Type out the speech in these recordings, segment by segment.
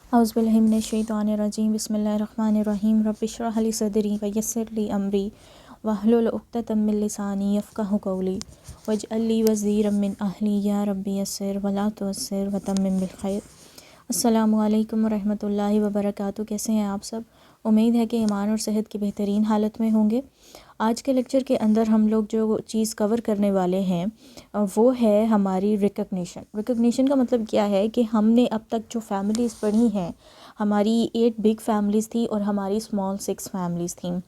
औज़ुबिल्लाहि मिनश्शैतानिर्रजीम बिस्मिल्लाहिर्रहमानिर्रहीम रब्बिश्रह ली सदरी व यस्सिर ली अमरी वहलुल उक़दतम मिन लिसानी यफ़क़हू क़ौली वजअल ली वज़ीरम मिन अहली या रब्बी यस्सिर वला तुअस्सिर व तम्मिम बिल खैर। अस्सलामु अलैकुम व रहमतुल्लाहि व बरकातुहू। कैसे हैं आप सब? उम्मीद है कि ईमान और सेहत की बेहतरीन हालत में होंगे। आज के लेक्चर के अंदर हम लोग जो चीज़ कवर करने वाले हैं वो है हमारी रिकग्निशन। रिकग्निशन का मतलब क्या है कि हमने अब तक जो फैमिलीज़ पढ़ी हैं, हमारी 8 बिग फैमिलीज़ थी और हमारी स्मॉल 6 फैमिलीज़ थी।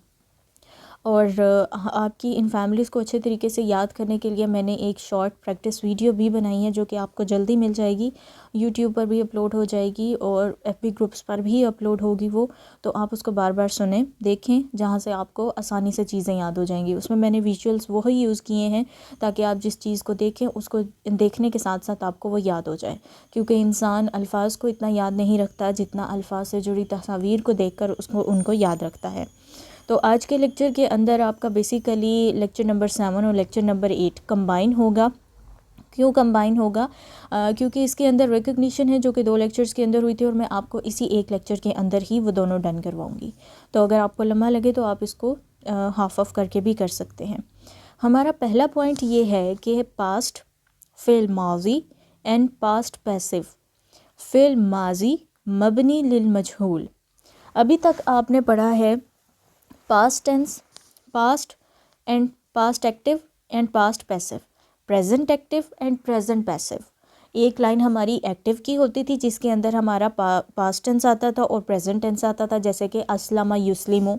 और आपकी इन फैमिलीज़ को अच्छे तरीके से याद करने के लिए मैंने एक शॉर्ट प्रैक्टिस वीडियो भी बनाई है जो कि आपको जल्दी मिल जाएगी। यूट्यूब पर भी अपलोड हो जाएगी और एफबी ग्रुप्स पर भी अपलोड होगी वो, तो आप उसको बार बार सुनें, देखें, जहाँ से आपको आसानी से चीज़ें याद हो जाएंगी। उसमें मैंने विजुअल्स वही यूज़ किए हैं ताकि आप जिस चीज़ को देखें उसको देखने के साथ साथ आपको वो याद हो जाए, क्योंकि इंसान अल्फाज को इतना याद नहीं रखता जितना अल्फाज से जुड़ी तस्वीर को देखकर उसको उनको याद रखता है। तो आज के लेक्चर के अंदर आपका बेसिकली लेक्चर नंबर 7 और लेक्चर नंबर 8 कंबाइन होगा। क्यों कंबाइन होगा? क्योंकि इसके अंदर रिकग्निशन है जो कि 2 लेक्चर्स के अंदर हुई थी और मैं आपको इसी एक लेक्चर के अंदर ही वो दोनों डन करवाऊंगी। तो अगर आपको लम्बा लगे तो आप इसको हाफ ऑफ करके भी कर सकते हैं। हमारा पहला पॉइंट ये है कि पास्ट फ़िल माज़ी एंड पास्ट पैसिव। फ़िल माज़ी मबनी लिल मजहूल। अभी तक आपने पढ़ा है past tense, past and past active and past passive, present active and present passive. एक लाइन हमारी एक्टिव की होती थी जिसके अंदर हमारा पास्ट टेंस आता था और प्रेजेंट टेंस आता था, जैसे कि अस्लमा युस्लिमु।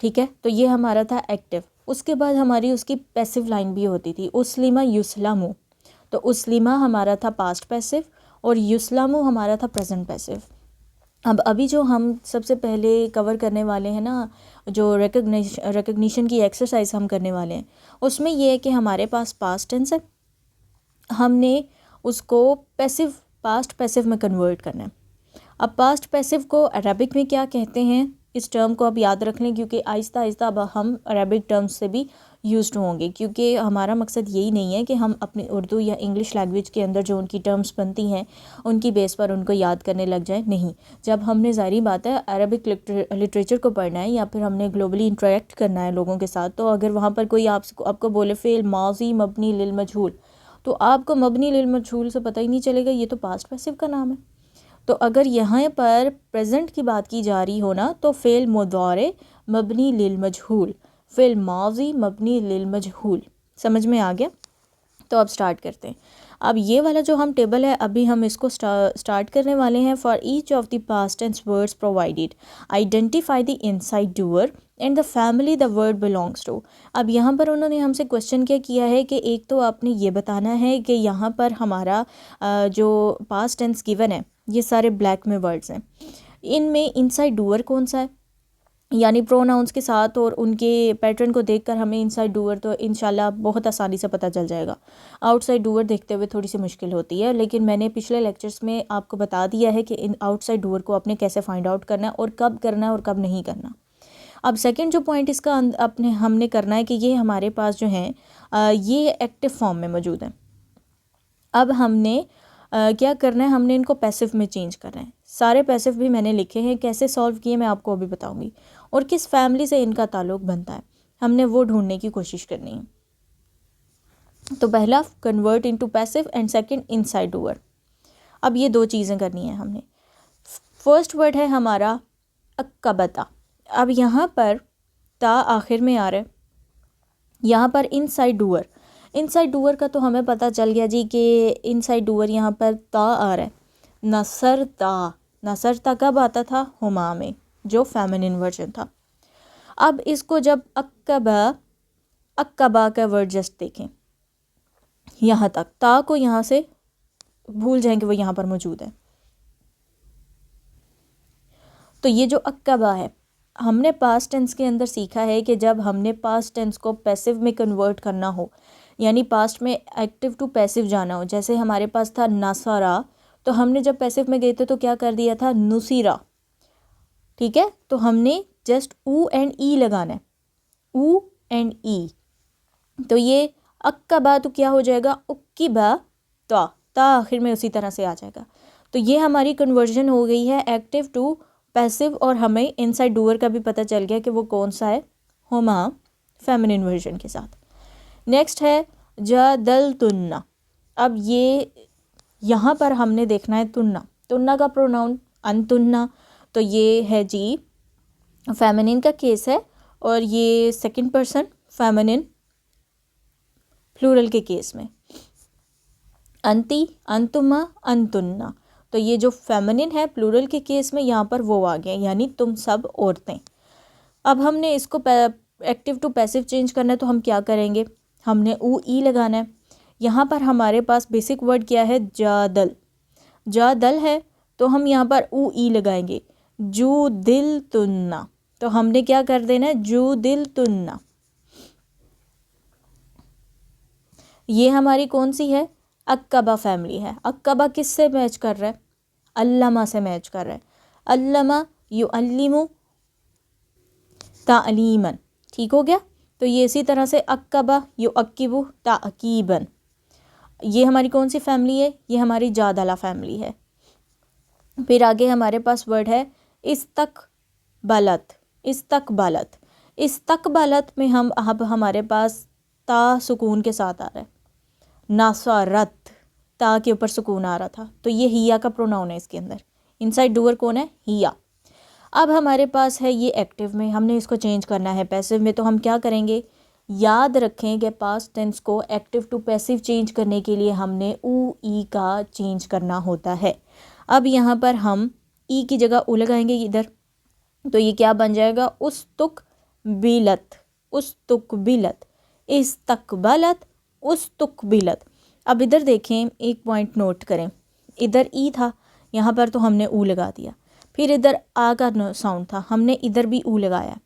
ठीक है, तो ये हमारा था एक्टिव। उसके बाद हमारी उसकी पैसिव लाइन भी होती थी, उस्लिमा युस्लामु। तो उस्लिमा हमारा था पास्ट पैसिव और युस्लामु हमारा था प्रेजेंट पैसिव। अब अभी जो हम सबसे पहले कवर करने वाले हैं ना, जो रिकग्निशन की एक्सरसाइज हम करने वाले हैं, उसमें ये है कि हमारे पास पास्ट टेंस है, हमने उसको पैसिव पास्ट पैसिव में कन्वर्ट करना है। अब पास्ट पैसिव को अरबिक में क्या कहते हैं, इस टर्म को अब याद रख लें, क्योंकि आहिस्ता आहिस्ता अब हम अरबिक टर्म्स से भी यूज्ड होंगे, क्योंकि हमारा मकसद यही नहीं है कि हम अपनी उर्दू या इंग्लिश लैंग्वेज के अंदर जो उनकी टर्म्स बनती हैं उनकी बेस पर उनको याद करने लग जाए। नहीं, जब हमने ज़ाहिर बात है अरबिक लिटरेचर को पढ़ना है या फिर हमने ग्लोबली इंटरेक्ट करना है लोगों के साथ, तो अगर वहाँ पर कोई आपको बोले फ़ेल माजी मबनी लिल मजहूल, तो आपको मबनी लिल मजहूल से पता ही नहीं चलेगा ये तो पास्ट पैसिव का नाम है। तो अगर यहाँ पर प्रेजेंट की बात की जा रही हो ना, तो फ़ेल मुदारे मबनी लिल मजहूल, फ़ेल माजी मबनी लिल मजहूल। समझ में आ गया? तो अब स्टार्ट करते हैं। अब ये वाला जो हम टेबल है अभी हम इसको स्टार्ट करने वाले हैं। For each of the past tense words provided identify the inside doer and the family the word belongs to. अब यहाँ पर उन्होंने हमसे क्वेश्चन क्या किया है कि एक तो आपने ये बताना है कि यहाँ पर हमारा जो पास्ट टेंस गिवन है, ये सारे ब्लैक में वर्ड्स हैं, इनमें इनसाइड डूअर कौन सा है, यानी प्रोनाउंस के साथ और उनके पैटर्न को देखकर हमें इनसाइड डूअर तो इंशाल्लाह बहुत आसानी से पता चल जाएगा। आउटसाइड डूअर देखते हुए थोड़ी सी मुश्किल होती है, लेकिन मैंने पिछले लेक्चर्स में आपको बता दिया है कि इन आउटसाइड डूअर को आपने कैसे फाइंड आउट करना है और कब करना है और कब नहीं करना। अब सेकंड जो पॉइंट इसका अपने हमने करना है कि ये हमारे पास जो है ये एक्टिव फॉर्म में मौजूद है। अब हमने क्या करना है, हमने इनको पैसिव में चेंज करना है। सारे पैसिव भी मैंने लिखे हैं, कैसे सॉल्व किए मैं आपको अभी बताऊंगी, और किस फैमिली से इनका ताल्लुक बनता है हमने वो ढूंढने की कोशिश करनी है। तो पहला convert into passive and second inside doer. अब ये 2 चीज़ें करनी है हमने। फर्स्ट वर्ड है हमारा अक्कबता। अब यहाँ पर ता आखिर में आ रहा है, यहाँ पर इनसाइड डूअर। इनसाइड डूअर का तो हमें पता चल गया जी कि इनसाइड डूअर यहाँ पर ता आ रहा है। नसरता कब आता था? हुमा में, जो फेमिनिन वर्जन था। अब इसको जब अक्कबा का वर्ड जस्ट देखें, यहाँ तक ता को यहाँ से भूल जाएंगे, वो यहाँ पर मौजूद है। तो ये जो अक्कबा है, हमने पास्ट टेंस के अंदर सीखा है कि जब हमने पास्ट टेंस को पैसिव में कन्वर्ट करना हो, यानी पास्ट में एक्टिव टू पैसिव जाना हो, जैसे हमारे पास था नसरा, तो हमने जब पैसिव में गए थे तो क्या कर दिया था? नुसीरा। ठीक है, तो हमने जस्ट ऊ एंड ई लगाना है, ऊ एंड ई। तो ये अक्कबा तो क्या हो जाएगा? उक्कीबा, ता आखिर में उसी तरह से आ जाएगा। तो ये हमारी कन्वर्जन हो गई है एक्टिव टू पैसिव, और हमें इनसाइड डूअर का भी पता चल गया कि वो कौन सा है, हुमा फेमिनिन वर्जन के साथ। नेक्स्ट है जदलतुन्ना। अब ये यहाँ पर हमने देखना है तुन्ना, तुन्ना का प्रोनाउन अनतुन्ना, तो ये है जी फेमिनिन का केस है, और ये सेकंड पर्सन फेमिनिन प्लूरल के केस में। अंती, अंतुमा, अंतुन्ना, तो ये जो फेमिनिन है प्लूरल के केस में यहाँ पर वो आ गया, यानी तुम सब औरतें। अब हमने इसको एक्टिव टू पैसिव चेंज करना है, तो हम क्या करेंगे, हमने ऊ ई लगाना है। यहाँ पर हमारे पास बेसिक वर्ड क्या है, जादल, जादल है, तो हम यहाँ पर ऊ ई लगाएंगे, जू दिल तुन्ना, तो हमने क्या कर देना है, जू दिल तुन्ना। ये हमारी कौन सी है, अक्कबा फैमिली है। अक्कबा किस से मैच कर रहा है, अल्लमा से मैच कर रहा है। अल्लमा युअल्लिमु तालीमन, ठीक हो गया। तो ये इसी तरह से अक्कबा युअक्किबु ताकीबन, ये हमारी कौन सी फैमिली है, ये हमारी जादला फैमिली है। फिर आगे हमारे पास वर्ड है इस्तकबलत, इस्तकबलत, इस्तकबलत में हम अब हमारे पास ता सुकून के साथ आ रहा है, नासरत, ता के ऊपर सुकून आ रहा था, तो ये हिया का प्रोनाउन है इसके अंदर। इनसाइड डूअर कौन है, हिया। अब हमारे पास है ये एक्टिव में, हमने इसको चेंज करना है पैसिव में, तो हम क्या करेंगे, याद रखें कि पास्ट टेंस को एक्टिव टू पैसिव चेंज करने के लिए हमने ऊ ई का चेंज करना होता है। अब यहाँ पर हम ई की जगह उ लगाएंगे इधर, तो ये क्या बन जाएगा, उस्तुकबिलत, उस्तुकबिलत, इस्तकबलत, उस्तुकबिलत। अब इधर देखें, एक पॉइंट नोट करें, इधर ई था, यहाँ पर तो हमने ऊ लगा दिया, फिर इधर आ का साउंड था, हमने इधर भी ऊ लगाया,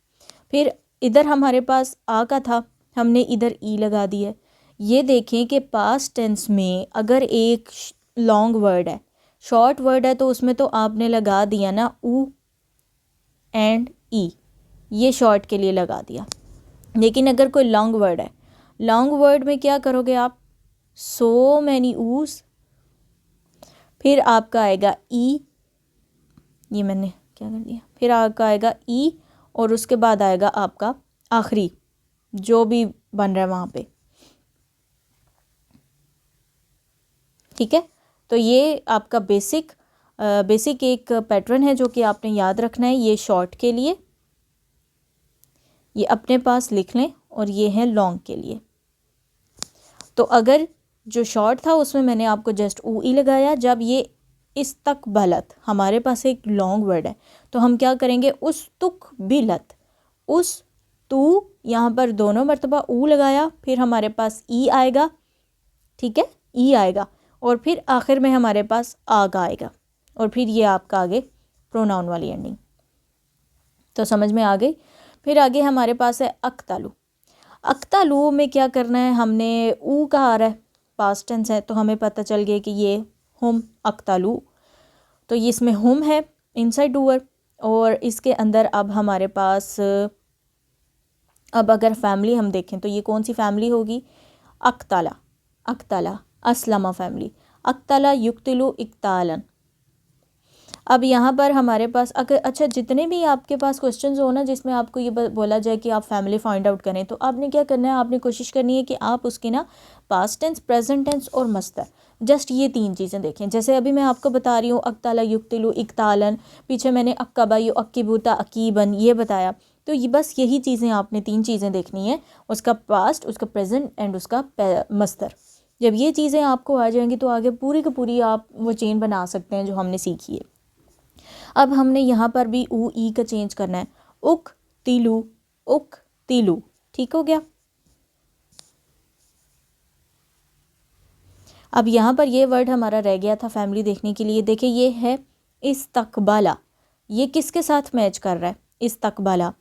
फिर इधर हमारे पास आ का था, हमने इधर ई लगा दिया। ये देखें कि पास्ट टेंस में अगर एक लॉन्ग वर्ड है, शॉर्ट वर्ड है, तो उसमें तो आपने लगा दिया ना ऊ एंड ई, ये शॉर्ट के लिए लगा दिया। लेकिन अगर कोई लॉन्ग वर्ड है, लॉन्ग वर्ड में क्या करोगे आप, सो मैनी ऊज, फिर आपका आएगा ई, ये मैंने क्या कर दिया, फिर आपका आएगा ई, और उसके बाद आएगा आपका आखिरी जो भी बन रहा है वहाँ पे, ठीक है। तो ये आपका बेसिक एक पैटर्न है जो कि आपने याद रखना है। ये शॉर्ट के लिए, ये अपने पास लिख लें, और ये है लॉन्ग के लिए। तो अगर जो शॉर्ट था उसमें मैंने आपको जस्ट ऊ ई लगाया, जब ये इस्तकबलत हमारे पास एक लॉन्ग वर्ड है, तो हम क्या करेंगे, उस्तुकबिलत, उस तू, यहाँ पर दोनों मरतबा ऊ लगाया, फिर हमारे पास ई आएगा, ठीक है, ई आएगा, और फिर आखिर में हमारे पास आग आएगा, और फिर ये आपका आगे प्रोनाउन वाली एंडिंग। तो समझ में आ गई। फिर आगे हमारे पास है अक्तालू। अक्तालू में क्या करना है, हमने ऊ का आ रहा है, पास्ट टेंस है, तो हमें पता चल गया कि ये हुम अक्तालू, तो ये इसमें हुम है इनसाइड डूअर, और इसके अंदर अब हमारे पास, अब अगर फैमिली हम देखें तो ये कौन सी फैमिली होगी, अक्ताला, अक्ताला अस्लमा फैमिली, अक्ताला युक्तिलु इक्तालन। अब यहाँ पर हमारे पास अगर अच्छा जितने भी आपके पास क्वेश्चंस हो ना जिसमें आपको ये बोला जाए कि आप फैमिली फाइंड आउट करें, तो आपने क्या करना है, आपने कोशिश करनी है कि आप उसके ना पास्ट टेंस, प्रेजेंट टेंस और मस्तर, जस्ट ये तीन चीज़ें देखें। जैसे अभी मैं आपको बता रही हूँ अक्ताला युक्तिलु इक्तालन, पीछे मैंने अक्कबा यु अक्कीबुता अकीबन ये बताया, तो ये बस यही चीज़ें आपने तीन चीज़ें देखनी है, उसका पास्ट, उसका प्रेजेंट एंड उसका मस्तर। जब ये चीज़ें आपको आ जाएंगी तो आगे पूरी की पूरी आप वो चेन बना सकते हैं जो हमने सीखी है। अब हमने यहाँ पर भी ऊ ई का चेंज करना है, उक तिलू, उक तिलू, ठीक हो गया। अब यहाँ पर ये वर्ड हमारा रह गया था फैमिली देखने के लिए। देखिए ये है इस्तकबाला, ये किसके साथ मैच कर रहा है, इस्तकबाला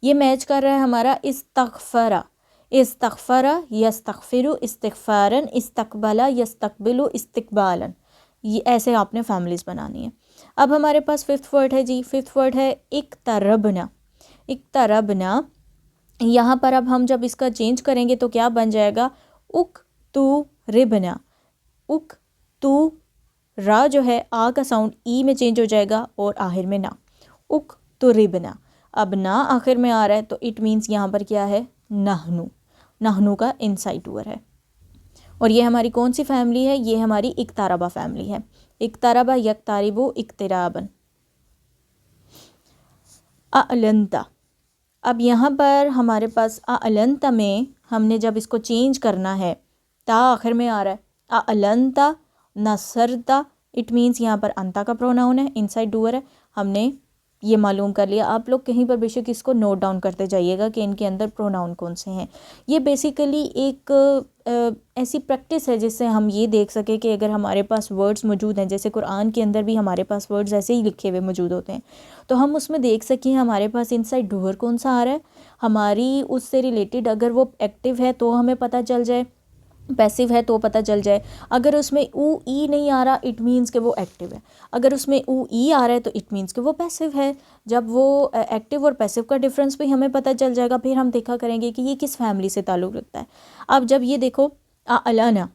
ये मैच कर रहा है हमारा इस्तगफरा, इस्तगफरा यस्तगफिरु इस्तिगफारन, इस्तकबाला यस्तकबिलु इस्तिकबालन, ये ऐसे आपने फैमिलीज बनानी है। अब हमारे पास फिफ्थ वर्ड है जी, फिफ्थ वर्ड है इक्तरबना, इक्तरबना। यहाँ पर अब हम जब इसका चेंज करेंगे तो क्या बन जाएगा, उक तू रिबना, उक तू रा जो है आ का साउंड ई में चेंज हो जाएगा और आखिर में ना। उक तो रिबना, अब ना आखिर में आ रहा है तो इट मीन्स यहाँ पर क्या है, नहनु। नहनु का इनसाइड वर्ड है। और ये हमारी कौन सी फैमिली है, ये हमारी इक्तारबा फैमिली है। इक्तारबा यक्तारिबु इक्तिराबन। अलंता, अब यहाँ पर हमारे पास अलंता में हमने जब इसको चेंज करना है, ता आखिर में आ रहा है, अलंता नसरता, इट मीन्स यहाँ पर अंता का प्रोनाउन है, इनसाइड डूअर है। हमने ये मालूम कर लिया। आप लोग कहीं पर बेशक इसको नोट डाउन करते जाइएगा कि इनके अंदर प्रोनाउन कौन से हैं। ये बेसिकली एक ऐसी प्रैक्टिस है जिससे हम ये देख सके कि अगर हमारे पास वर्ड्स मौजूद हैं, जैसे कुरान के अंदर भी हमारे पास वर्ड्स ऐसे ही लिखे हुए मौजूद होते हैं, तो हम उसमें देख सकें हमारे पास इनसाइड डूअर कौन सा आ रहा है, हमारी उससे रिलेटेड अगर वो एक्टिव है तो हमें पता चल जाए, पैसिव है तो पता चल जाए। अगर उसमें ऊ ई नहीं आ रहा इट मीन्स कि वो एक्टिव है, अगर उसमें ऊ ई आ रहा है तो इट मीन्स कि वो पैसिव है। जब वो एक्टिव और पैसिव का डिफरेंस भी हमें पता चल जाएगा, फिर हम देखा करेंगे कि ये किस फैमिली से ताल्लुक़ रखता है। अब जब ये देखो अलाना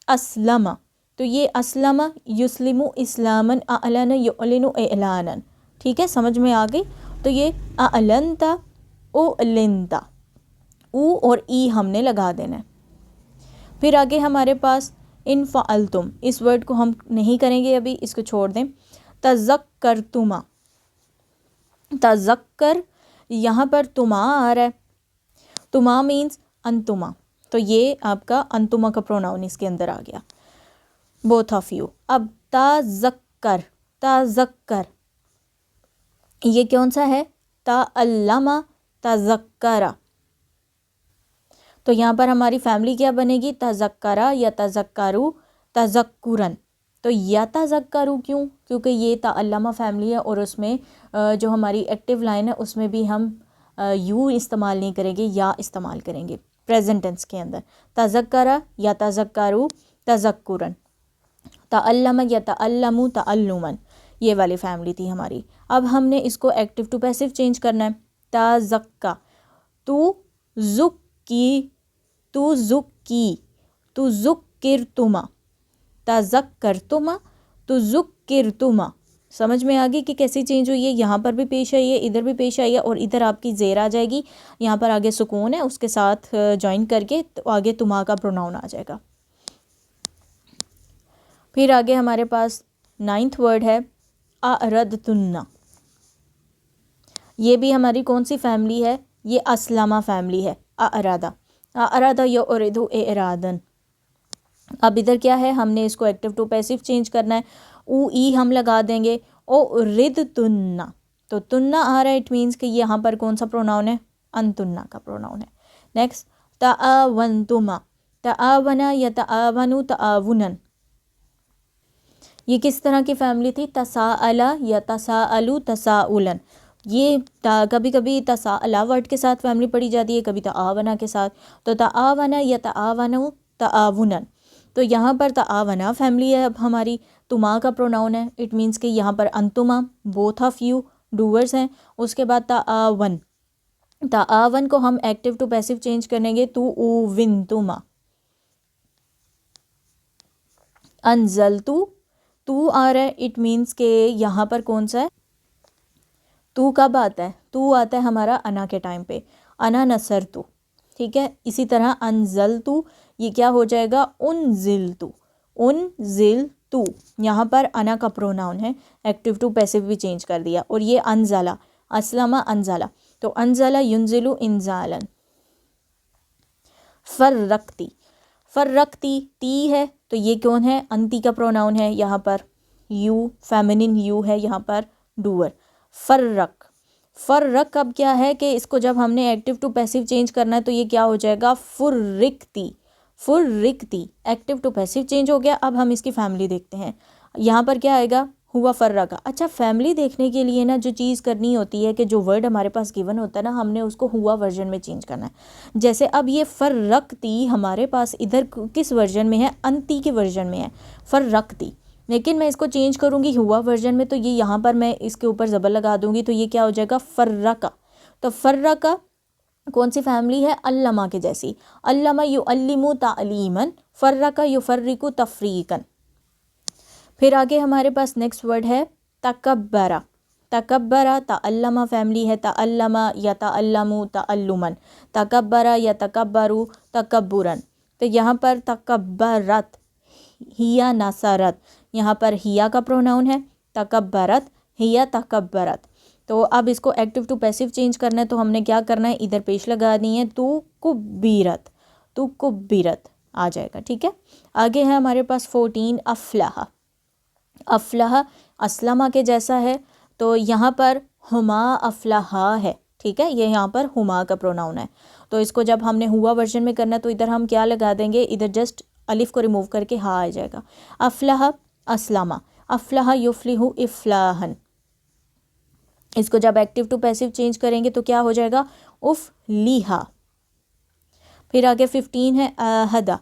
असलमा, तो ये असलमा युस्लिमु इस्लामन, अलाना युलिनु एलानन, ठीक है, समझ में आ गई। तो ये अलंता ओ लिंता, ऊ और ई हमने लगा देना है। फिर आगे हमारे पास इन फ़अलतुम, इस वर्ड को हम नहीं करेंगे अभी, इसको छोड़ दें। तज़क्करतुमा, तज़क्कर, यहाँ पर तुमा आ रहा है, तुमा मीन्स अंतुमा, तो ये आपका अंतुमा का प्रोनाउन इसके अंदर आ गया, बोथ ऑफ यू। अब तज़क्कर, तज़क्कर ये कौन सा है, तअल्लमा तज़क्करा, तो यहाँ पर हमारी फैमिली क्या बनेगी, तज़क्करा या तज़क्करू तज़क्कुरन। तो या तज़क्करू क्यों, क्योंकि ये तअल्लमा फैमिली है और उसमें जो हमारी एक्टिव लाइन है उसमें भी हम यू इस्तेमाल नहीं करेंगे, या इस्तेमाल करेंगे प्रेजेंट टेंस के अंदर। तज़क्करा या तज़क्करू तज़क्कुरन, तअल्लमा या तअल्लमू तअल्लुमन, ये वाली फैमिली थी हमारी। अब हमने इसको एक्टिव टू पैसिव चेंज करना है। तज़क्का, तू ज़ुक्की, तू ज़ुक्की, तू ज़ुक्किरतुमा, तज़क्करतुमा, तू ज़ुक्किरतुमा। समझ में आ गई कि कैसे चेंज हुई है, यहाँ पर भी पेश आई है, इधर भी पेश आई है, और इधर आपकी ज़ेर आ जाएगी, यहाँ पर आगे सुकून है, उसके साथ ज्वाइन करके तो आगे तुमा का प्रोनाउन आ जाएगा। फिर आगे हमारे पास 9th वर्ड है अरदतुन्ना, ये भी हमारी कौन सी फैमिली है, ये असलमा फैमिली है। अरादा, अरादा यो उरिदु इरादन। अब इधर क्या है, हमने इसको एक्टिव टू पैसिव चेंज करना है, ऊ ई हम लगा देंगे, ओ रिद तुन्ना, तो तुन्ना आ रहा है, इट मीन्स कि यहाँ पर कौन सा प्रोनाउन है, अनतुन्ना का प्रोनाउन है। नेक्स्ट तआवनतुमा, तआवना या तआवनु तआवुनन, ये किस तरह की फैमिली थी, तसाअला या तसाअलु तसाउलन। ये कभी कभी तसाअला वर्ड के साथ फैमिली पढ़ी जाती है, कभी तआवना के साथ, तो तआवना या तआवनु तआवुनन, तो यहाँ पर तआवना फैमिली है अब हमारी, तुमा का प्रोनाउन है, इट मीन्स कि यहाँ पर अंतुमा बोथ ऑफ यू डूअर्स हैं। उसके बाद तआवन, तआवन को हम एक्टिव टू पैसिव चेंज करेंगे, तू उविन तुमा। अनजलतु, तू आ रहा है, इट मीन्स के यहाँ पर कौन सा है, तू कब आता है, तू आता है हमारा अना के टाइम पे, अना नसरतु, ठीक है। इसी तरह अनजलतु, ये क्या हो जाएगा, उनजिलतु, उनजिलतु, यहाँ पर अना का प्रोनाउन है, एक्टिव टू पैसिव भी चेंज कर दिया। और ये अनजला, असलमा अनजला, तो अनजला युनजिलु इंजालन। फर्रक्ती, फर्रक्ती ती है, तो ये कौन है, अंती का प्रोनाउन है, यहाँ पर यू फेमिनिन यू है, यहाँ पर डूअर। फर्रक, फर्रक अब क्या है कि इसको जब हमने एक्टिव टू पैसिव चेंज करना है तो ये क्या हो जाएगा, फुर्रिकती, फुर्रिकती, एक्टिव टू पैसिव चेंज हो गया। अब हम इसकी फैमिली देखते हैं, यहाँ पर क्या आएगा, हुआ फर्रका। अच्छा, फैमिली देखने के लिए ना जो चीज़ करनी होती है कि जो वर्ड हमारे पास गिवन होता है ना, हमने उसको हुआ वर्जन में चेंज करना है। जैसे अब ये फर्रकती हमारे पास इधर किस वर्जन में है, अंती के वर्जन में है फर्रकती, लेकिन मैं इसको चेंज करूँगी हुआ वर्जन में, तो ये यहाँ पर मैं इसके ऊपर ज़बर लगा दूँगी, तो ये क्या हो जाएगा, फर्रका। तो फर्रका कौन सी फैमिली है, अल्लमा के जैसी, अल्लमा युअल्लिमु तालीमन, फर्रका युफर्रिकु तफरीकन। फिर आगे हमारे पास नेक्स्ट वर्ड है तकब्बरा। तकब्बरा तअल्लमा फैमिली है, तअल्लमा या तअल्लमु तअल्लुमन, तकब्बरा या तकब्बरु तकब्बुरन। तो यहाँ पर तकब्बरत हिया नसरत, यहाँ पर हिया का प्रोनाउन है, तकब्बरत हिया तकब्बरत। तो अब इसको एक्टिव टू पैसिव चेंज करना है, तो हमने क्या करना है, इधर पेश लगा दी है, तू कुब्बीरत, तू कुब्बीरत आ जाएगा। ठीक है, आगे है हमारे पास 14 अफलाह। अफलाह असलमा के जैसा है, तो यहाँ पर हुमा अफलाहा है। ठीक है, ये यहाँ पर हुमा का प्रोनाउन है, तो इसको जब हमने हुआ वर्जन में करना है तो इधर हम क्या लगा देंगे, इधर जस्ट अलिफ को रिमूव करके हा आ जाएगा। अफलाह असलमा, अफलाह युफ्लिहु इफ्लाहन। इसको जब एक्टिव टू पैसिव चेंज करेंगे तो क्या हो जाएगा, उफ लीहा। फिर आगे 15 है आहदा।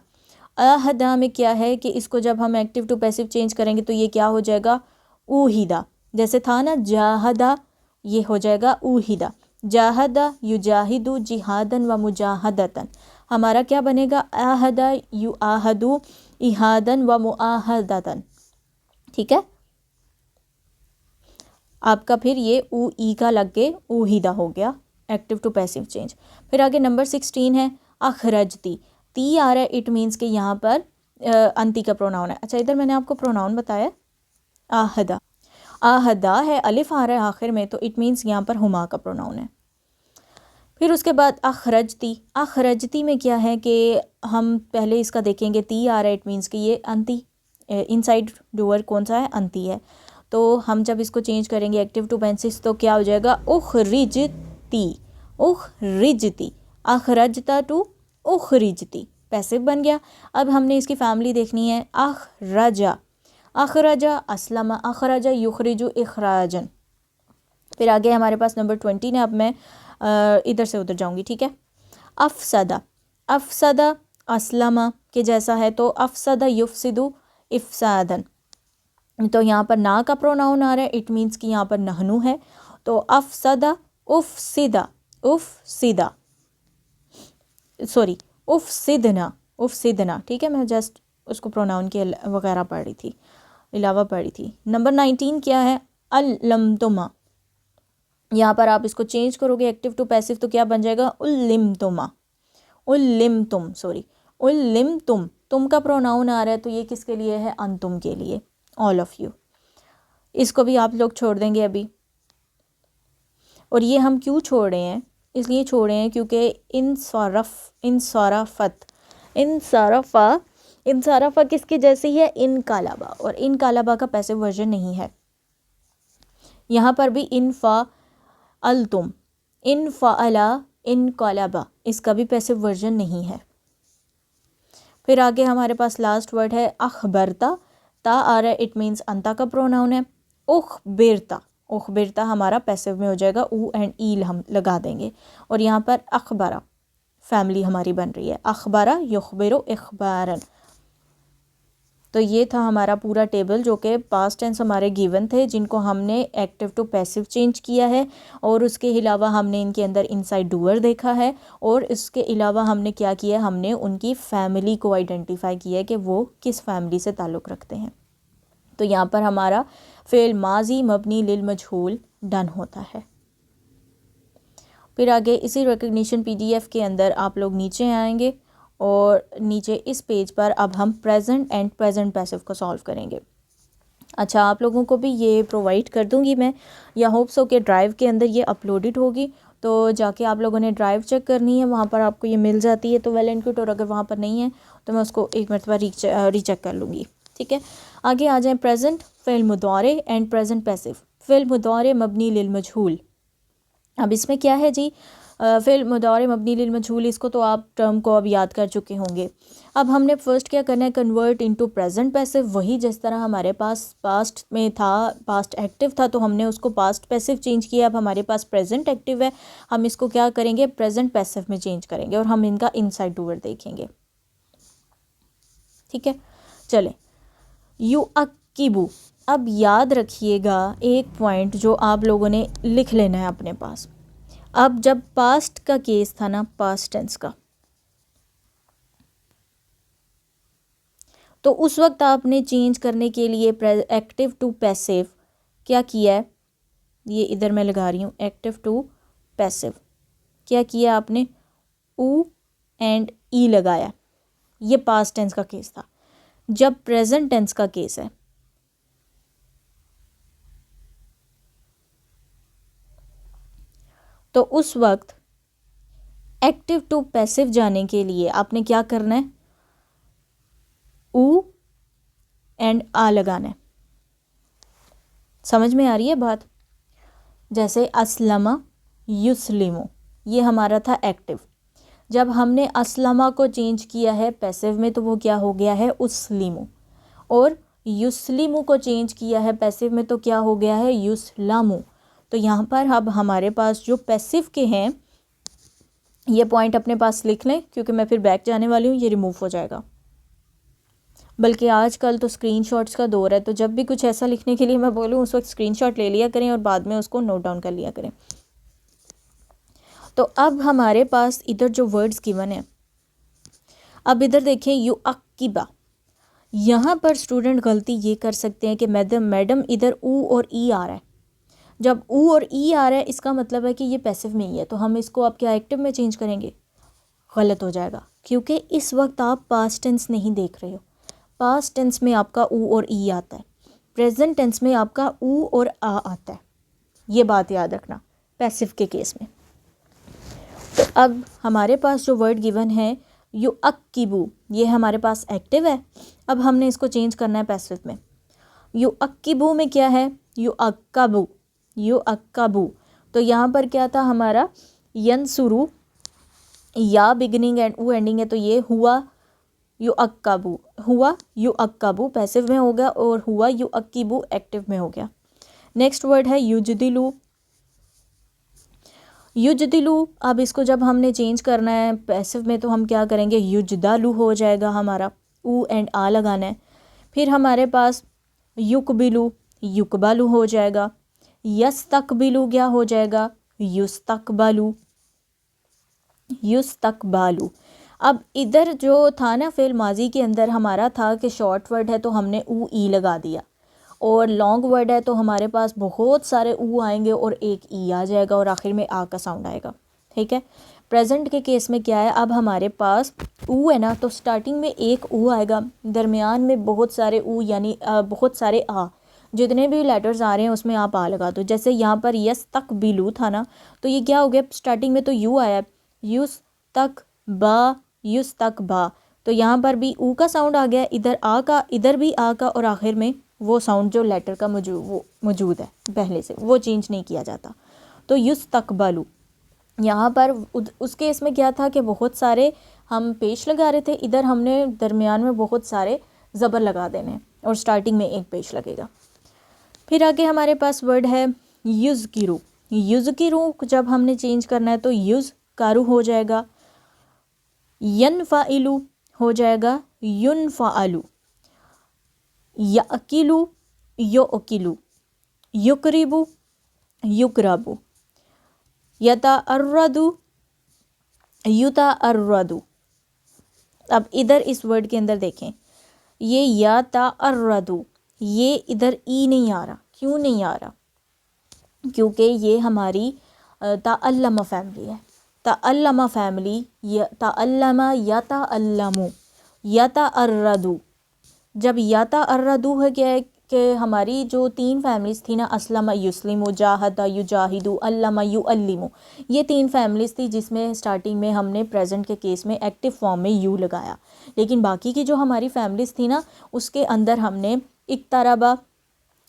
आहदा में क्या है कि इसको जब हम एक्टिव टू पैसिव चेंज करेंगे तो ये क्या हो जाएगा, ऊहिदा। जैसे था ना जाहदा, ये हो जाएगा ऊहिदा। जाहदा युजाहिदु जिहादन व मुजाहदतन, हमारा क्या बनेगा, आहदा यु आहदु इहादन व मुआहदतन। ठीक है, आपका फिर ये ऊ ई का लग के ऊहिदा हो गया, एक्टिव टू पैसिव चेंज। फिर आगे नंबर 16 है अखरजती। ती आ रहा है, इट मीन्स कि यहाँ पर अंती का प्रोनाउन है। अच्छा, इधर मैंने आपको प्रोनाउन बताया आहदा, आहदा है, अलिफ आ रहा है आखिर में, तो इट मीन्स यहाँ पर हुमा का प्रोनाउन है। फिर उसके बाद अखरजती। अखरजती में क्या है कि हम पहले इसका देखेंगे, ती आ रहा है, इट मीन्स कि ये अंती, इनसाइड डूअर कौन सा है, अंती है। तो हम जब इसको चेंज करेंगे एक्टिव टू पैसिव तो क्या हो जाएगा, उखरिजती, उखरिजती, अखरजता टू उखरिजती, पैसिव बन गया। अब हमने इसकी फैमिली देखनी है, अखरजा, अखरजा असलमा, अखरजा युखरिजु इखराजन। फिर आगे हमारे पास नंबर 20 है। अब मैं इधर से उधर जाऊंगी। ठीक है, अफसदा। अफसदा असलमा के जैसा है, तो अफसदा युफसिदु इफसादन। तो यहाँ पर ना का प्रोनाउन आ रहा है, इट मीन्स कि यहाँ पर नहनु है, तो अफसदा उफसिदा, उफसिदा, सॉरी उफसिदना, उफसिदना। ठीक है, मैं जस्ट उसको प्रोनाउन के वगैरह पढ़ रही थी, अलावा पढ़ी थी। नंबर 19 क्या है, अल्लमतुमा। यहाँ पर आप इसको चेंज करोगे एक्टिव टू पैसिव तो क्या बन जाएगा, उल्लिमतुमा, उल्लिमतुम, सॉरी उल्लिमतुम। तुम का प्रोनाउन आ रहा है, तो ये किसके लिए है, अंतुम के लिए, ऑल ऑफ यू। इसको भी आप लोग छोड़ देंगे अभी। और ये हम क्यों छोड़ रहे हैं, इसलिए छोड़ रहे हैं क्योंकि इंसरफत, इंसरफा, इंसरफा किसके जैसी है, इनकालाबा, और इनकालाबा का पैसिव वर्जन नहीं है। यहाँ पर भी इनफा अलतुम, इनफाअला इनकालाबा, इसका भी पैसिव वर्जन नहीं है। फिर आगे हमारे पास लास्ट वर्ड है अखबरता। ता आ रहा है, इट मीन्स अंता का प्रोनाउन है। उखबिरता, उखबिरता हमारा पैसिव में हो जाएगा, ऊ एंड ईल हम लगा देंगे, और यहाँ पर अखबारा फैमिली हमारी बन रही है, अखबारा युखबिरु इखबारन। तो ये था हमारा पूरा टेबल, जो कि पास्ट टेंस हमारे गिवन थे, जिनको हमने एक्टिव टू पैसिव चेंज किया है, और उसके अलावा हमने इनके अंदर इनसाइड डूअर देखा है, और इसके अलावा हमने क्या किया, हमने उनकी फैमिली को आइडेंटिफाई किया है कि वो किस फैमिली से ताल्लुक़ रखते हैं। तो यहाँ पर हमारा फ़ेल माजी मबनी लिल मजहूल डन होता है। फिर आगे इसी रिकग्निशन PDF के अंदर आप लोग नीचे आएंगे, और नीचे इस पेज पर अब हम प्रेजेंट एंड प्रेजेंट पैसिव को सॉल्व करेंगे। अच्छा, आप लोगों को भी ये प्रोवाइड कर दूंगी मैं, या होप्स हो कि ड्राइव के अंदर ये अपलोडेड होगी, तो जाके आप लोगों ने ड्राइव चेक करनी है, वहाँ पर आपको ये मिल जाती है, तो वेल एंड गुड। और अगर वहाँ पर नहीं है तो मैं उसको एक मरतबा रीचेक कर लूँगी। ठीक है, आगे आ जाएँ प्रेजेंट फ़िल मुदारे एंड प्रेजेंट पैसिव। फ़िल मुदारे मबनी लिल मजहूल। अब इसमें क्या है जी, फ़िल मुदारे मबनी लिल मजहूल, इसको तो आप टर्म को अब याद कर चुके होंगे। अब हमने फर्स्ट क्या करना है, कन्वर्ट इनटू प्रेजेंट पैसिव। वही जिस तरह हमारे पास पास्ट में था, पास्ट एक्टिव था, तो हमने उसको पास्ट पैसिव चेंज किया। अब हमारे पास प्रेजेंट एक्टिव है, हम इसको क्या करेंगे, प्रेजेंट पैसिव में चेंज करेंगे, और हम इनका इनसाइड डूअर देखेंगे। ठीक है, चलें। युअक्किबु, अब याद रखिएगा एक पॉइंट जो आप लोगों ने लिख लेना है अपने पास। अब जब पास्ट का केस था ना, पास्ट टेंस का, तो उस वक्त आपने चेंज करने के लिए एक्टिव टू पैसिव क्या किया है, ये इधर मैं लगा रही हूँ, एक्टिव टू पैसिव क्या किया आपने, ऊ एंड ई लगाया। ये पास्ट टेंस का केस था। जब प्रेजेंट टेंस का केस है, तो उस वक्त एक्टिव टू पैसिव जाने के लिए आपने क्या करना है, ऊ एंड आ लगाना है। समझ में आ रही है बात? जैसे अस्लमा युस्लिमु, ये हमारा था एक्टिव। जब हमने अस्लमा को चेंज किया है पैसिव में तो वो क्या हो गया है, उस्लिमु। और युस्लिमु को चेंज किया है पैसिव में तो क्या हो गया है, युस्लामु। तो यहाँ पर अब हमारे पास जो पैसिव के हैं, ये पॉइंट अपने पास लिख लें क्योंकि मैं फिर बैक जाने वाली हूँ, ये रिमूव हो जाएगा। बल्कि आजकल तो स्क्रीनशॉट्स का दौर है, तो जब भी कुछ ऐसा लिखने के लिए मैं बोलूँ उस वक्त स्क्रीनशॉट ले लिया करें और बाद में उसको नोट डाउन कर लिया करें। तो अब हमारे पास इधर जो वर्ड्स गिवन है, अब इधर देखें युअक्किबा। यहाँ पर स्टूडेंट गलती ये कर सकते हैं कि मैडम इधर ऊ और ई आ रहा है। जब ऊ और ई आ रहा है इसका मतलब है कि ये पैसिव में ही है, तो हम इसको अब क्या एक्टिव में चेंज करेंगे, गलत हो जाएगा क्योंकि इस वक्त आप पास्ट टेंस नहीं देख रहे हो। पास्ट टेंस में आपका ऊ और ई आता है, प्रेजेंट टेंस में आपका ऊ और आ आता है। ये बात याद रखना पैसिव के केस में। तो अब हमारे पास जो वर्ड गिवन है युअक्किबू, ये हमारे पास एक्टिव है। अब हमने इसको चेंज करना है पैसिव में। युअक्किबू में क्या है, युअक्कबू, युअक्कबू। तो यहाँ पर क्या था हमारा, यंसुरू, या बिगिनिंग एंड ऊ एंडिंग है, तो ये हुआ युअक्कबू, हुआ युअक्कबू पैसिव में हो गया और हुआ युअक्किबू एक्टिव में हो गया। नेक्स्ट वर्ड है युजदिलू। युजदिलू, अब इसको जब हमने चेंज करना है पैसिव में तो हम क्या करेंगे, युजदालू हो जाएगा हमारा, ऊ एंड आ लगाना है। फिर हमारे पास युकबिलू, युकबालू हो जाएगा। यस्तकबिलू क्या हो जाएगा, युस्तकबालू, युस्तकबालू। अब इधर जो था ना फेल माजी के अंदर हमारा था कि शॉर्ट वर्ड है तो हमने ऊ ई लगा दिया, और लॉन्ग वर्ड है तो हमारे पास बहुत सारे ऊ आएंगे और एक ई आ जाएगा और आखिर में आ का साउंड आएगा। ठीक है। प्रेजेंट के केस में क्या है, अब हमारे पास ऊ है ना, तो स्टार्टिंग में एक ऊ आएगा, दरमियान में बहुत सारे ऊ यानी बहुत सारे आ, जितने भी लेटर्स आ रहे हैं उसमें आप आ लगा दो। जैसे यहाँ पर यस तक बिलू था ना, तो ये क्या हो गया, स्टार्टिंग में तो यू आया, युस तक बा, युस तक बा, तो यहाँ पर भी ऊ का साउंड आ गया, इधर आ का, इधर भी आ का, और आखिर में वो साउंड जो लेटर का मौजूद है पहले से, वो चेंज नहीं किया जाता। तो युस तक बालू, यहाँ पर उस केस में क्या था कि बहुत सारे हम पेश लगा रहे थे, इधर हमने दरमियान में बहुत सारे ज़बर लगा देने और स्टार्टिंग में एक पेश लगेगा। फिर आगे हमारे पास वर्ड है युज़किरू। युज़किरू जब हमने चेंज करना है तो युज़ कारू हो जाएगा, यनफ़ाइलू हो जाएगा युनफ़ाअलू, याकिलू योकिलू, युकरिबू युकराबू, यताअर्रदू युताअर्रदू। अब इधर इस वर्ड के अंदर देखें, ये यताअर्रदू, ये इधर ई नहीं आ रहा। क्यों नहीं आ रहा, क्योंकि ये हमारी ताअल्लमा फैमिली है। ताअल्लमा फैमिली, ताअल्लमा यताअल्लमू, यताअर्रदू। जब यताअर्रदू है क्या है कि हमारी जो तीन फैमिलीज़ थी ना, अस्लमा युस्लिमु, जाहदा युजाहिदू, अल्लमा युअल्लिमु, ये तीन फैमिलीज़ थी जिसमें स्टार्टिंग में हमने प्रेजेंट के केस में एक्टिव फॉर्म में यू लगाया। लेकिन बाकी की जो हमारी फैमिलीज़ थी ना, उसके अंदर हमने इक्तरबा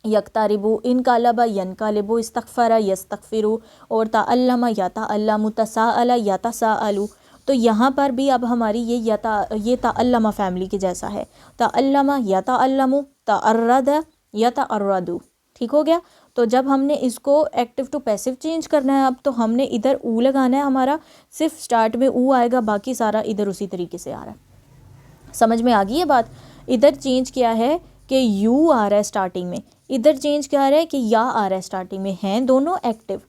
यक्तारिबू, इनकालबा यनकालिबू, इस्तगफरा यस्तगफिरू, और ताअल्लमा यताअल्लमु, तसाअला यतसाअलू। तो यहाँ पर भी अब हमारी ये ताअल्लमा फैमिली के जैसा है, ताअल्लमा यताअल्लमु, ताअर्रद यताअर्रदू। ठीक हो गया। तो जब हमने इसको एक्टिव टू पैसिव चेंज करना है अब, तो हमने इधर ऊ लगाना है, हमारा सिर्फ स्टार्ट में ऊ आएगा, बाकी सारा इधर उसी तरीके से आ रहा है। समझ में आ गई है बात। इधर चेंज किया है कि यू आ रहा है स्टार्टिंग में, इधर चेंज क्या आ रहा है कि या आ रहा है स्टार्टिंग में, हैं दोनों एक्टिव,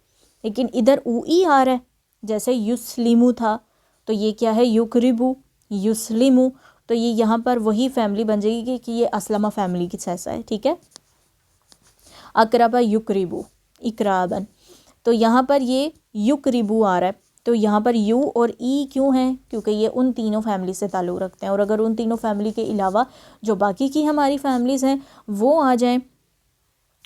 लेकिन इधर ऊ ई आ रहा है। जैसे युस्लिमू था तो ये क्या है, युकरिबू युस्लिमू, तो ये यहाँ पर वही फैमिली बन जाएगी कि ये असलमा फैमिली की जैसा है, ठीक है। अकरबा युकरिबू, इकराबन, तो यहाँ पर ये युकरिबू आ रहा है, तो यहाँ पर यू और ई क्यों है, क्योंकि ये उन तीनों फैमिली से ताल्लुक़ रखते हैं। और अगर उन तीनों फैमिली के अलावा जो बाकी की हमारी फैमिलीज़ हैं वो आ जाएं,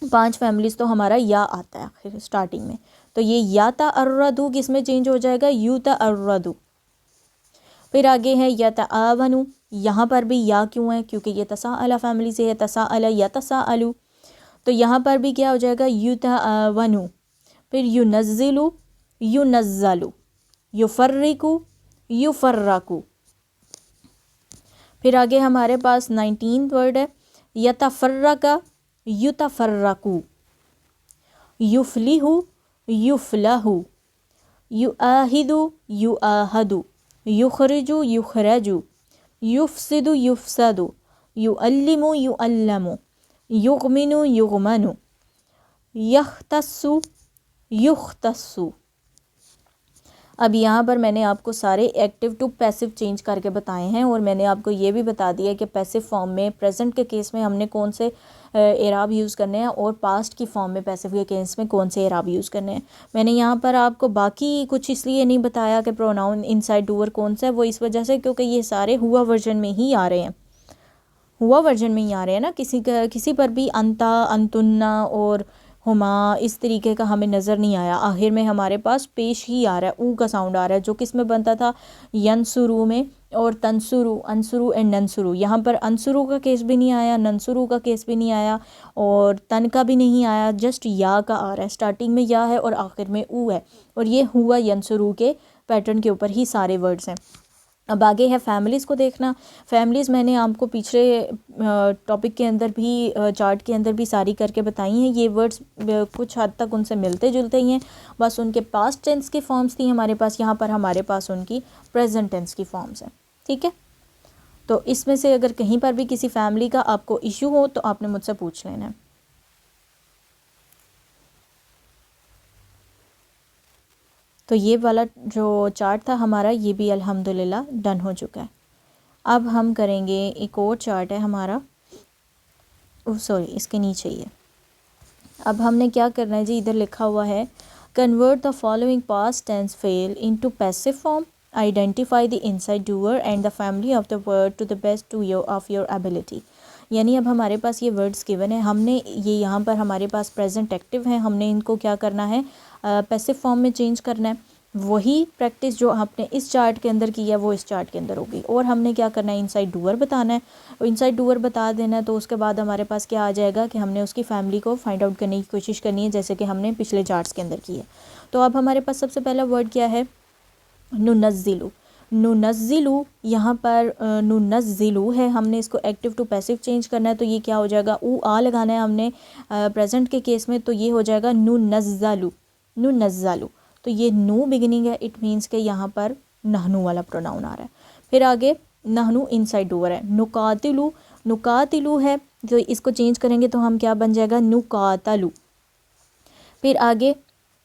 5 फैमिलीज़, तो हमारा या आता है आखिर स्टार्टिंग में। तो ये या ता अर्रदू किस में चेंज हो जाएगा, यू ता अर्रदू। फिर आगे है या ता आवनु, यहाँ पर भी या क्यों है, क्योंकि ये तसाअला फैमिली से है, तसाअला या तसाअलू, तो यहाँ पर भी क्या हो जाएगा, यू ता आवनु। फिर युनज़्ज़िलु, युनज़्ज़लु, युफ़र्रिकु, युफ़र्रकु। फिर आगे हमारे पास 19 वर्ड है, यतफ़र्रका, युतफ़र्रकु, युफ़्लिहु, युफ़्लहु, युआहिदु, युआहदु, युख़रिजु, युख़रजु, युफ़सिदु, युफ़सदु, युअल्लिमु, युअल्लमु, युग़मिनु, युग़मनु, यख़्तस्सु, युख़्तस्सु। अब यहाँ पर मैंने आपको सारे एक्टिव टू पैसिव चेंज करके बताए हैं, और मैंने आपको ये भी बता दिया कि पैसिव फॉर्म में प्रेजेंट के केस में हमने कौन से एराब यूज़ करने हैं, और पास्ट की फॉर्म में पैसिव के केस में कौन से एराब यूज़ करने हैं। मैंने यहाँ पर आपको बाकी कुछ इसलिए नहीं बताया कि प्रोनाउन इनसाइड डूअर कौन सा है, वो इस वजह से क्योंकि ये सारे हुआ वर्जन में ही आ रहे हैं, हुआ वर्जन में ही आ रहे हैं ना। किसी पर भी अंता, अंतुन्ना और हुमा इस तरीके का हमें नज़र नहीं आया। आखिर में हमारे पास पेश ही आ रहा है, ऊ का साउंड आ रहा है, जो किस में बनता था, यनसुरू में और तनसुरू, अनसुरू एंड ननसुरू। यहाँ पर अनसुरू का केस भी नहीं आया, ननसुरू का केस भी नहीं आया, और तन का भी नहीं आया, जस्ट या का आ रहा है। स्टार्टिंग में या है और आखिर में ऊ है, और ये हुआ यनसुरू के पैटर्न के ऊपर ही सारे वर्ड्स हैं। अब आगे है फैमिलीज़ को देखना। फैमिलीज़ मैंने आपको पिछले टॉपिक के अंदर भी, चार्ट के अंदर भी सारी करके बताई हैं। ये वर्ड्स कुछ हद तक उनसे मिलते जुलते ही हैं, बस उनके पास्ट टेंस की फॉर्म्स थी हमारे पास, यहाँ पर हमारे पास उनकी प्रेजेंट टेंस की फॉर्म्स हैं, ठीक है। तो इसमें से अगर कहीं पर भी किसी फैमिली का आपको इशू हो तो आपने मुझसे पूछ लेना है। तो ये वाला जो चार्ट था हमारा, ये भी अल्हम्दुलिल्लाह डन हो चुका है। अब हम करेंगे एक और चार्ट है हमारा, सॉरी इसके नीचे ही है। अब हमने क्या करना है जी, इधर लिखा हुआ है convert the following past tense fail into passive form, identify the inside doer and the family of the word to the best to your of your ability. यानी अब हमारे पास ये वर्ड्स गिवन है, हमने ये यहाँ पर हमारे पास प्रेजेंट एक्टिव हैं, हमने इनको क्या करना है, पैसिव फॉर्म में चेंज करना है। वही प्रैक्टिस जो आपने इस चार्ट के अंदर की है वो इस चार्ट के अंदर होगी। और हमने क्या करना है, इनसाइड डूअर बताना है, इनसाइड डूअर बता देना है। तो उसके बाद हमारे पास क्या आ जाएगा कि हमने उसकी फैमिली को फाइंड आउट करने की कोशिश करनी है, जैसे कि हमने पिछले चार्ट्स के अंदर की है। तो अब हमारे पास सबसे पहला वर्ड क्या है, नुनज़्ज़िलु। नुनज़्ज़िलु, यहाँ पर नुनज़्ज़िलु है, हमने इसको एक्टिव टू पैसिव चेंज करना है। तो ये क्या हो जाएगा, ऊ आ लगाना है हमने प्रेजेंट के केस में, तो ये हो जाएगा नुनज़्ज़लु, नुनज़्ज़लु। तो ये नू बिगिनिंग है, इट मीन्स के यहाँ पर नहनू वाला प्रोनाउन आ रहा है। फिर आगे नहनू इनसाइड डूअर है। नुकातिलु, नुकातिलु है, तो इसको चेंज करेंगे तो हम क्या बन जाएगा, नुकातलु। फिर आगे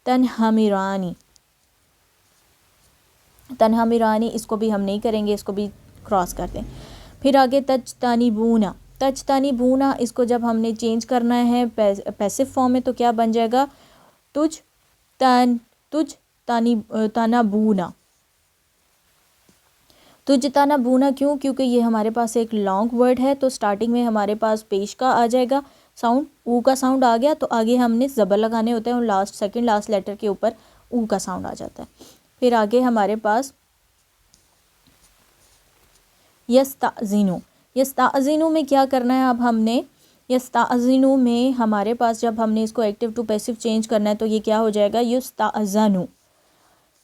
तनहमिरानी, तनहमिरानी, इसको भी हम नहीं करेंगे, इसको भी क्रॉस कर दें। फिर आगे तजतानिबूना, तजतानिबूना, इसको जब हमने चेंज करना है पैसिव फॉर्म में तो क्या बन जाएगा, तुझ तानाबूना, तुझ तानाबूना। क्यों, क्योंकि ये हमारे पास एक लॉन्ग वर्ड है, तो स्टार्टिंग में हमारे पास पेश का आ जाएगा साउंड, ऊ का साउंड आ गया, तो आगे हमने ज़बर लगाने होते हैं, और लास्ट सेकंड लास्ट लेटर के ऊपर ऊ का साउंड आ जाता है। फिर आगे हमारे पास यस्ताज़िनु, यस्ताज़िनु में क्या करना है, अब हमने यस्ताज़िनु में हमारे पास जब हमने इसको एक्टिव टू पैसिव चेंज करना है तो ये क्या हो जाएगा, युस्ताज़नु।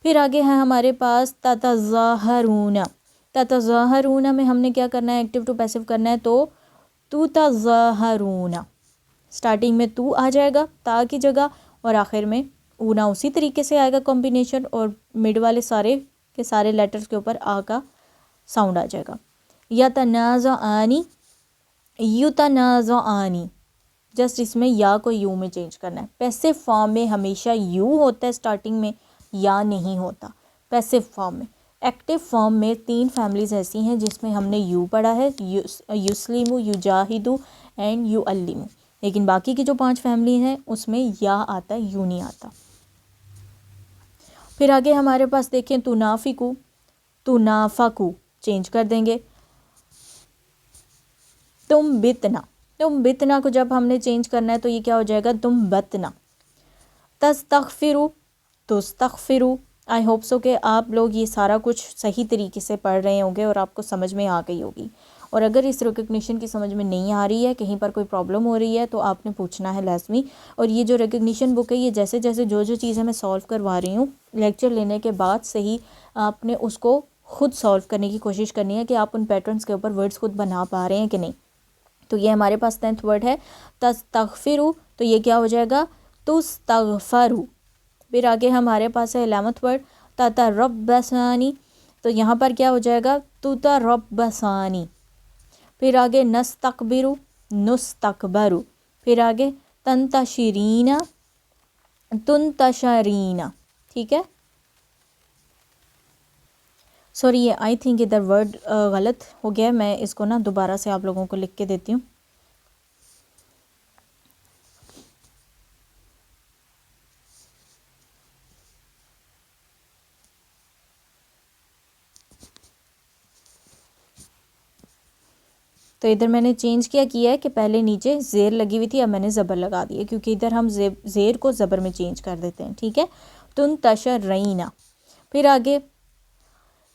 फिर आगे है हमारे पास ततज़ाहरून, ततज़ाहरून में हमने क्या करना है, एक्टिव टू पैसिव करना है, तो तुतज़ाहरून, स्टार्टिंग में तू आ जाएगा ता की जगह, और आखिर में ऊना उसी तरीके से आएगा कॉम्बिनेशन, और मिड वाले सारे के सारे लेटर्स के ऊपर आ का साउंड आ जाएगा। यतनाज़आनी, युतनाज़आनी, जस्ट इसमें या को यू में चेंज करना है। पैसिव फॉर्म में हमेशा यू होता है स्टार्टिंग में, या नहीं होता पैसिव फॉर्म में। एक्टिव फॉर्म में 3 फैमिलीज़ ऐसी हैं जिसमें हमने यू पढ़ा है, युस्लिमु, युजाहिदु एंड युअल्लिमु। लेकिन बाकी की जो 5 फैमिली हैं उसमें या आता है, यू नहीं आता। फिर आगे हमारे पास देखें तुनाफिकु, तुनाफाकु चेंज कर देंगे। तुम बितना को जब हमने चेंज करना है तो ये क्या हो जाएगा, तुम बतना। तस्तगफिरु, तुस्तगफिरु। आई होप सो कि आप लोग ये सारा कुछ सही तरीके से पढ़ रहे होंगे और आपको समझ में आ गई होगी। और अगर इस रिकग्निशन की समझ में नहीं आ रही है, कहीं पर कोई प्रॉब्लम हो रही है, तो आपने पूछना है लाजमी। और ये जो रिकग्निशन बुक है, ये जैसे जैसे जो चीज़ें मैं सॉल्व करवा रही हूँ लेक्चर लेने के बाद से ही आपने उसको खुद सॉल्व करने की कोशिश करनी है कि आप उन पैटर्न्स के ऊपर वर्ड्स खुद बना पा रहे हैं कि नहीं। तो ये हमारे पास 10th वर्ड है तस्तगफिरु, तो ये क्या हो जाएगा, तुस्तगफरु। फिर आगे हमारे पास है 11th वर्ड ततरब्बसानी, तो यहाँ पर क्या हो जाएगा, तुतरब्बसानी। फिर आगे नस्तकबिरु, नुस्तकबरु। फिर आगे तंतशरीना, तुंतशरीना। ठीक है, सॉरी ये आई थिंक इधर वर्ड गलत हो गया है, मैं इसको ना दोबारा से आप लोगों को लिख के देती हूँ। तो इधर मैंने चेंज किया है कि पहले नीचे ज़ेर लगी हुई थी, अब मैंने ज़बर लगा दी है, क्योंकि इधर हम ज़ेर को ज़बर में चेंज कर देते हैं। ठीक है, तुंतशरीना। फिर आगे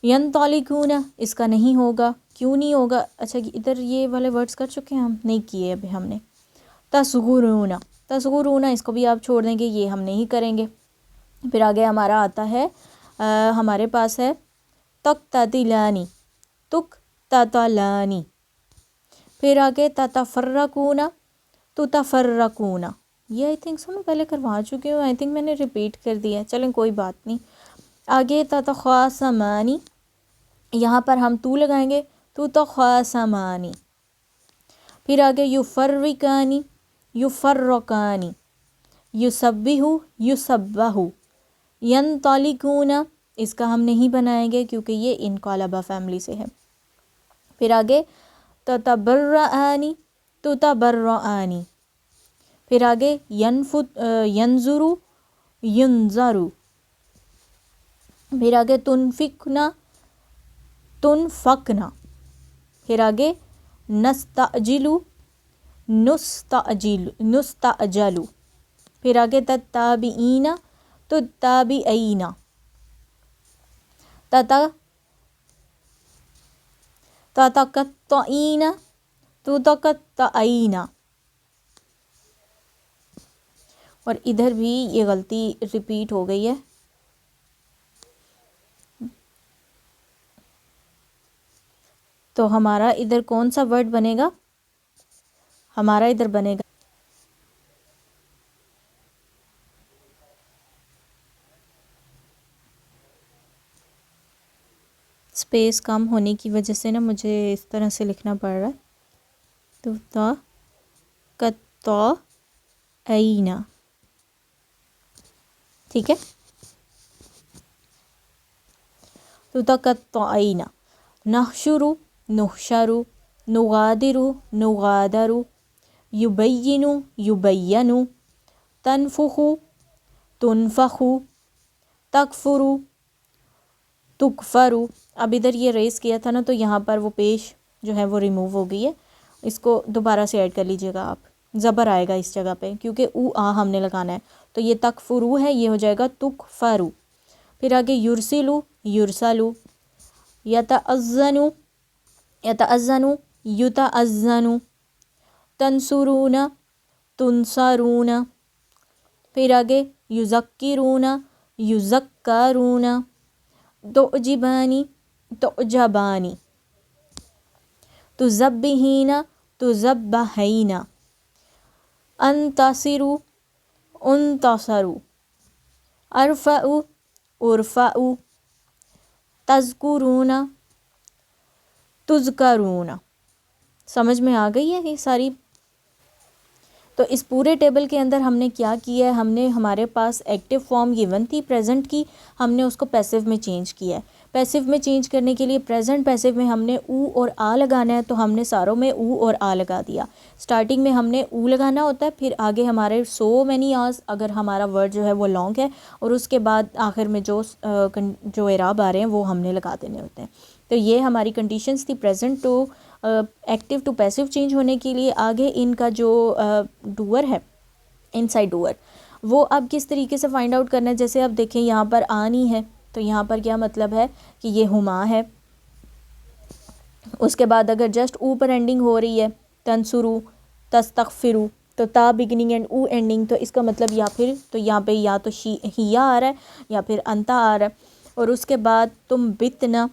यंतलिकूना, इसका नहीं होगा, क्यों नहीं होगा, अच्छा इधर ये वाले वर्ड्स कर चुके हैं हम, नहीं किए अभी हमने। तसगुरूना, तसगुरूना इसको भी आप छोड़ देंगे, ये हम नहीं करेंगे। फिर आगे हमारा आता है हमारे पास है तक्तदिलानी, तुक ततलानी। फिर आगे ततफर्रकूना, तुतफर्रकूना। ये आई थिंक सो मैं पहले करवा चुकी हूँ, आई थिंक मैंने रिपीट कर दिया है, चलें कोई बात नहीं। आगे ततख्वासमानी, यहाँ पर हम तू लगाएंगे, तुतख्वासमानी। फिर आगे युफर्रिकानी, युफर्रकानी। युसब्बिहु, युसब्बहु। यंतलिकूना, इसका हम नहीं बनाएंगे क्योंकि ये इनक़ालबा फैमिली से है। फिर आगे ततबर्रआनी, तुतबर्रआनी। फिर आगे यंजुरु, युंजरु। फिर आगे तुनफिकना, तुनफकना। फिर आगे नस्तअजिलु, नुस्तअजलु। फिर आगे तत्ताबिईना, तुत्ताबिईना। ततकत्तईना, तुतकत्तईना। और इधर भी ये गलती रिपीट हो गई है, तो हमारा इधर कौन सा वर्ड बनेगा, हमारा इधर बनेगा स्पेस कम होने की वजह से ना मुझे इस तरह से लिखना पड़ रहा है, तो तकत्तईना। ठीक है, तो तकत्तईना। नहशुरु, नुहशरु। नुगादिरु, नुगादरु। युबय्यिनु, युबय्यनु। तनफुखु, तुनफखु। तकफुरु, तुकफरु। अब इधर ये रेस किया था ना, तो यहाँ पर वो पेश जो है वो रिमूव हो गई है, इसको दोबारा से ऐड कर लीजिएगा आप, ज़बर आएगा इस जगह पे क्योंकि ऊ आ हमने लगाना है, तो ये तकफुरु है, ये हो जाएगा तुकफरु। फिर आगे युरसिलु, युरसलु। यतअज़्ज़नु, यतअज़्ज़नु। युतअज़्ज़नु। तंसुरूना, तुनसरूना। फिर आगे युज़क्किरूना, युज़क्कारूना। तुअजिबानी, तुअजबानी। तुज़ब्बिहीना, तुज़ब्बहैना। अंतसिरु, उनतसरु। अरफ़अु, उरफ़अु। तज़कुरूना, तुज़करूना। समझ में आ गई है ये सारी। तो इस पूरे टेबल के अंदर हमने क्या किया है, हमने हमारे पास एक्टिव फॉर्म गिवन थी प्रेजेंट की, हमने उसको पैसिव में चेंज किया है। पैसिव में चेंज करने के लिए प्रेजेंट पैसिव में हमने ऊ और आ लगाना है, तो हमने सारों में ऊ और आ लगा दिया। स्टार्टिंग में हमने ऊ लगाना होता है, फिर आगे हमारे सो मैनी आवर्स अगर हमारा वर्ड जो है वो लॉन्ग है, और उसके बाद आखिर में जो एराब आ रहे हैं वो हमने लगा देने होते हैं। तो ये हमारी कंडीशंस थी present to active to passive change होने के लिए। आगे इनका जो डूअर है, इनसाइड डूअर, वो अब किस तरीके से फाइंड आउट करना है। जैसे अब देखें यहाँ पर आनी है, तो यहाँ पर क्या मतलब है कि ये हुमा है। उसके बाद अगर जस्ट ऊ पर एंडिंग हो रही है, तनसुरु, तस्तगफिरु, तो ता बिगिनिंग एंड ऊ एंडिंग, तो इसका मतलब या फिर तो यहाँ पे या तो हिया आ रहा है या फिर अंता आ रहा है। और उसके बाद तुम बितना